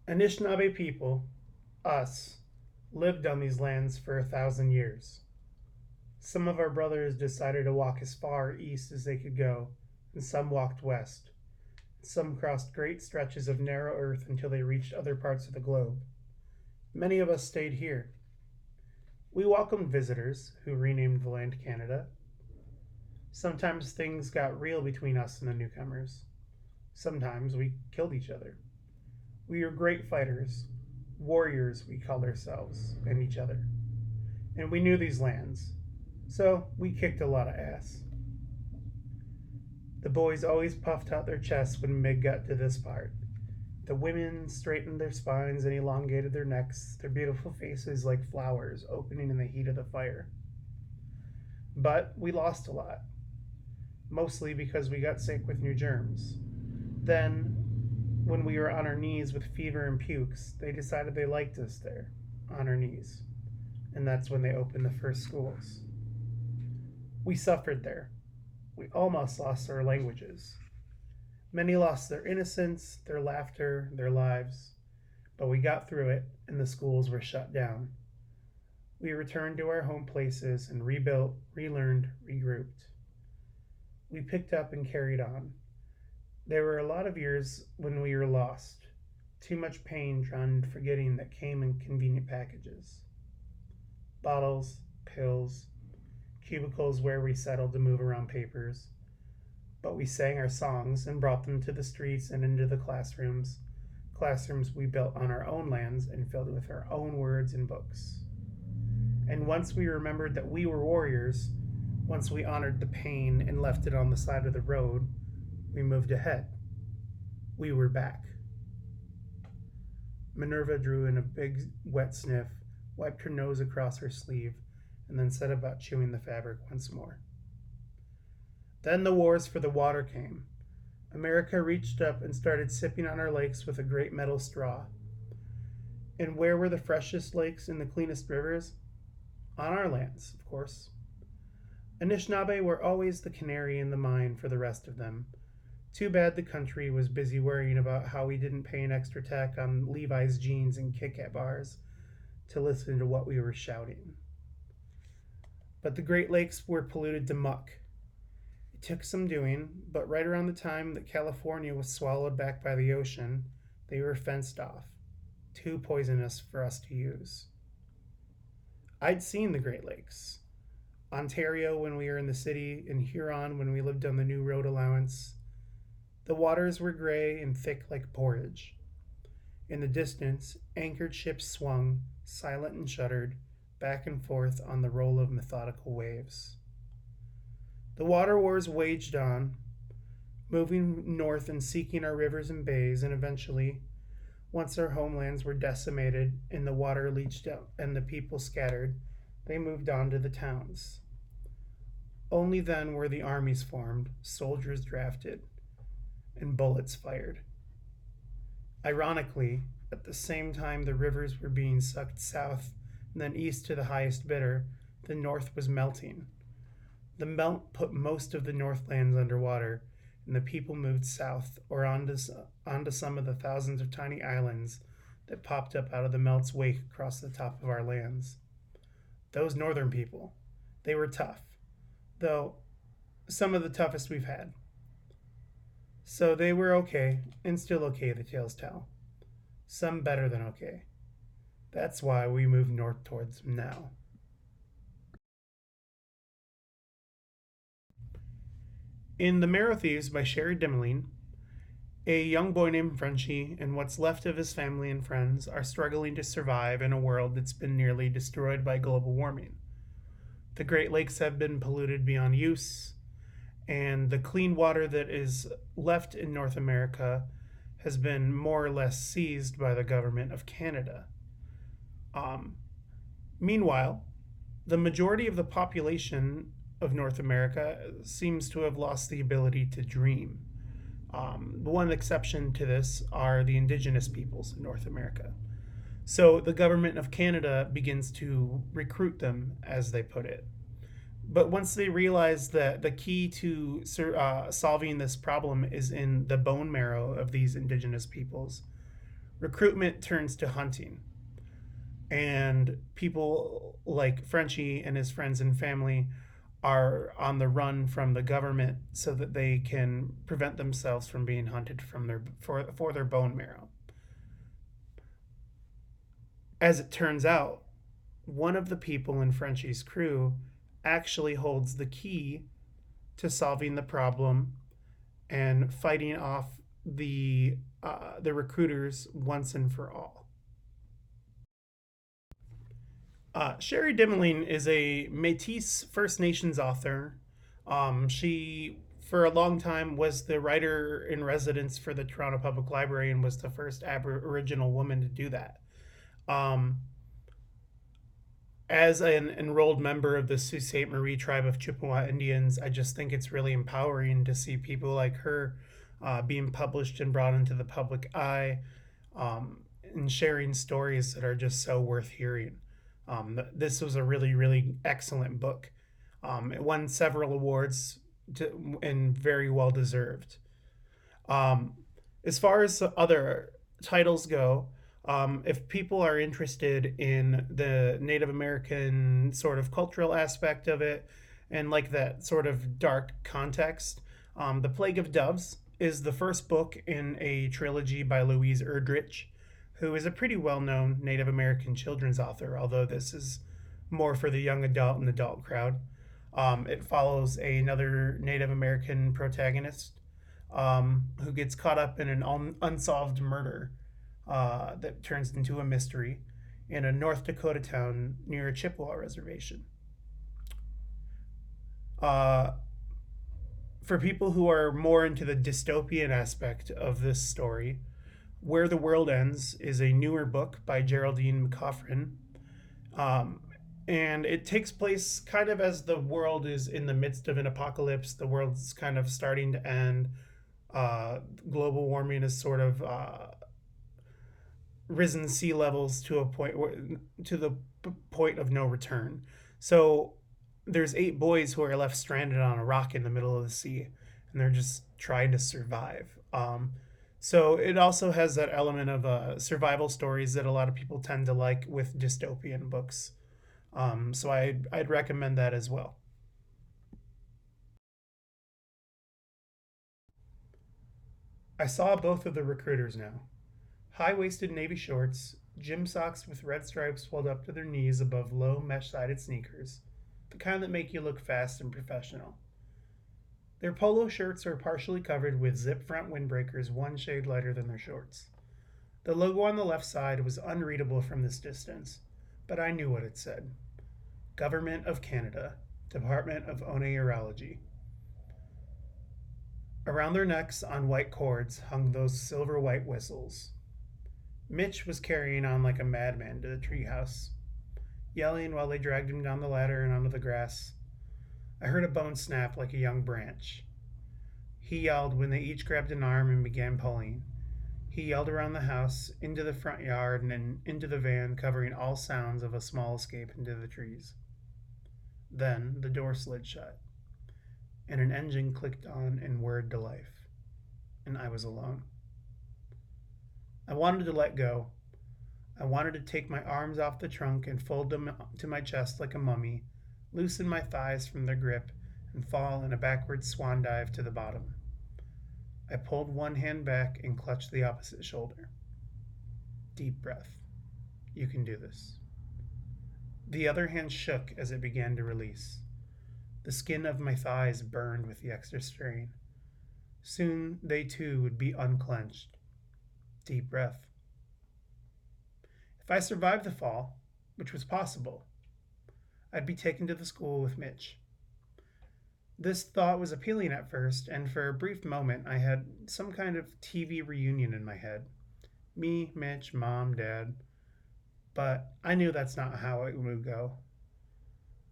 Anishinaabe people, us, lived on these lands for 1,000 years. Some of our brothers decided to walk as far east as they could go, and some walked west. Some crossed great stretches of narrow earth until they reached other parts of the globe. Many of us stayed here. We welcomed visitors who renamed the land Canada. Sometimes things got real between us and the newcomers. Sometimes we killed each other. We were great fighters, warriors we called ourselves and each other. And we knew these lands, so we kicked a lot of ass. The boys always puffed out their chests when Mig got to this part. The women straightened their spines and elongated their necks, their beautiful faces like flowers opening in the heat of the fire. But we lost a lot, mostly because we got sick with new germs. Then, when we were on our knees with fever and pukes, they decided they liked us there, on our knees. And that's when they opened the first schools. We suffered there. We almost lost our languages. Many lost their innocence, their laughter, their lives. But we got through it, and the schools were shut down. We returned to our home places and rebuilt, relearned, regrouped. We picked up and carried on. There were a lot of years when we were lost. Too much pain drowned forgetting that came in convenient packages. Bottles, pills, cubicles where we settled to move around papers. But we sang our songs and brought them to the streets and into the classrooms we built on our own lands and filled with our own words and books. And once we remembered that we were warriors, once we honored the pain and left it on the side of the road, we moved ahead. We were back. Minerva drew in a big, wet sniff, wiped her nose across her sleeve, and then set about chewing the fabric once more. Then the wars for the water came. America reached up and started sipping on our lakes with a great metal straw. And where were the freshest lakes and the cleanest rivers? On our lands, of course. Anishinaabe were always the canary in the mine for the rest of them. Too bad the country was busy worrying about how we didn't pay an extra tax on Levi's jeans and Kit Kat bars to listen to what we were shouting. But the Great Lakes were polluted to muck. It took some doing, but right around the time that California was swallowed back by the ocean, they were fenced off, too poisonous for us to use. I'd seen the Great Lakes. Ontario when we were in the city, and Huron when we lived on the new road allowance. The waters were gray and thick like porridge. In the distance, anchored ships swung, silent and shuttered, back and forth on the roll of methodical waves. The water wars waged on, moving north and seeking our rivers and bays, and eventually, once our homelands were decimated and the water leached out and the people scattered, they moved on to the towns. Only then were the armies formed, soldiers drafted, and bullets fired. Ironically, at the same time the rivers were being sucked south and then east to the highest bidder, the north was melting. The melt put most of the northlands underwater, and the people moved south or onto some of the thousands of tiny islands that popped up out of the melt's wake across the top of our lands. Those northern people, they were tough, though some of the toughest we've had. So they were okay, and still okay, the tales tell. Some better than okay. That's why we move north towards them now. In The Marrow Thieves by Cherie Dimaline, a young boy named Frenchie and what's left of his family and friends are struggling to survive in a world that's been nearly destroyed by global warming. The Great Lakes have been polluted beyond use, and the clean water that is left in North America has been more or less seized by the government of Canada. Meanwhile, the majority of the population of North America seems to have lost the ability to dream. One exception to this are the indigenous peoples in North America. So the government of Canada begins to recruit them, as they put it. But once they realize that the key to solving this problem is in the bone marrow of these indigenous peoples, recruitment turns to hunting. And people like Frenchie and his friends and family are on the run from the government so that they can prevent themselves from being hunted for their bone marrow. As it turns out, one of the people in Frenchie's crew actually holds the key to solving the problem and fighting off the recruiters once and for all. Cherie Dimaline is a Métis First Nations author. She, for a long time, was the writer in residence for the Toronto Public Library and was the first Aboriginal woman to do that. Um, as an enrolled member of the Sault Ste. Marie tribe of Chippewa Indians, I just think it's really empowering to see people like her being published and brought into the public eye, and sharing stories that are just so worth hearing. This was a really, really excellent book. It won several awards and very well deserved. Um, as far as other titles go, if people are interested in the Native American sort of cultural aspect of it and like that sort of dark context, The Plague of Doves is the first book in a trilogy by Louise Erdrich, who is a pretty well known Native American children's author, although this is more for the young adult and adult crowd. It follows another Native American protagonist who gets caught up in an unsolved murder that turns into a mystery in a North Dakota town near a Chippewa reservation. Uh, for people who are more into the dystopian aspect of this story, Where the World Ends is a newer book by Geraldine McCaffrin. Um, and it takes place kind of as the world is in the midst of an apocalypse. The world's kind of starting to end. Global warming is sort of risen sea levels to a point to the point of no return. So there's 8 boys who are left stranded on a rock in the middle of the sea, and they're just trying to survive. So it also has that element of survival stories that a lot of people tend to like with dystopian books. So I'd recommend that as well. I saw both of the recruiters now. High-waisted navy shorts, gym socks with red stripes pulled up to their knees above low mesh-sided sneakers, the kind that make you look fast and professional. Their polo shirts are partially covered with zip front windbreakers one shade lighter than their shorts. The logo on the left side was unreadable from this distance, but I knew what it said. Government of Canada, Department of Oneirology. Around their necks, on white cords, hung those silver-white whistles. Mitch was carrying on like a madman to the treehouse, yelling while they dragged him down the ladder and onto the grass. I heard a bone snap like a young branch. He yelled when they each grabbed an arm and began pulling. He yelled around the house, into the front yard, and then into the van, covering all sounds of a small escape into the trees. Then the door slid shut, and an engine clicked on and whirred to life, and I was alone. I wanted to let go. I wanted to take my arms off the trunk and fold them to my chest like a mummy, loosen my thighs from their grip, and fall in a backward swan dive to the bottom. I pulled one hand back and clutched the opposite shoulder. Deep breath. You can do this. The other hand shook as it began to release. The skin of my thighs burned with the extra strain. Soon they too would be unclenched. Deep breath. If I survived the fall, which was possible, I'd be taken to the school with Mitch. This thought was appealing at first, and for a brief moment I had some kind of TV reunion in my head. Me, Mitch, Mom, Dad. But I knew that's not how it would go.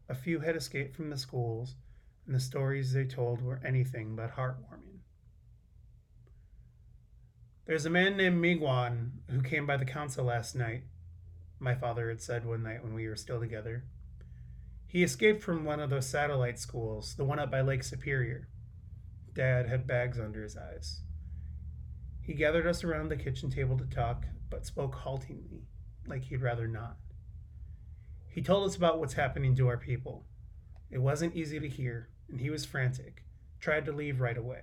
A few had escaped from the schools, and the stories they told were anything but heartwarming. There's a man named Migwan who came by the council last night, my father had said one night when we were still together. He escaped from one of those satellite schools, the one up by Lake Superior. Dad had bags under his eyes. He gathered us around the kitchen table to talk, but spoke haltingly, like he'd rather not. He told us about what's happening to our people. It wasn't easy to hear, and he was frantic. Tried to leave right away,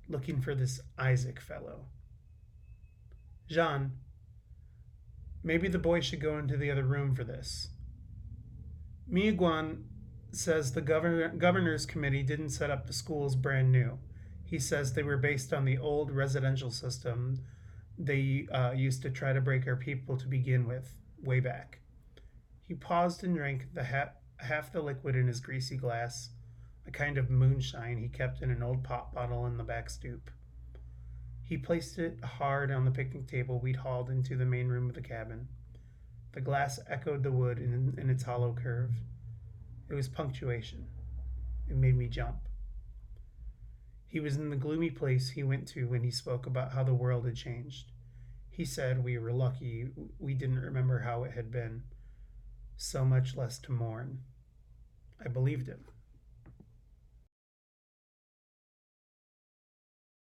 looking for this Isaac fellow. Jean, maybe the boy should go into the other room for this. Miguan says the governor's committee didn't set up the schools brand new. He says they were based on the old residential system they used to try to break our people to begin with, way back. He paused and drank the half the liquid in his greasy glass, a kind of moonshine he kept in an old pop bottle in the back stoop. He placed it hard on the picnic table we'd hauled into the main room of the cabin. The glass echoed the wood in its hollow curve. It was punctuation. It made me jump. He was in the gloomy place he went to when he spoke about how the world had changed. He said we were lucky we didn't remember how it had been, so much less to mourn. I believed him.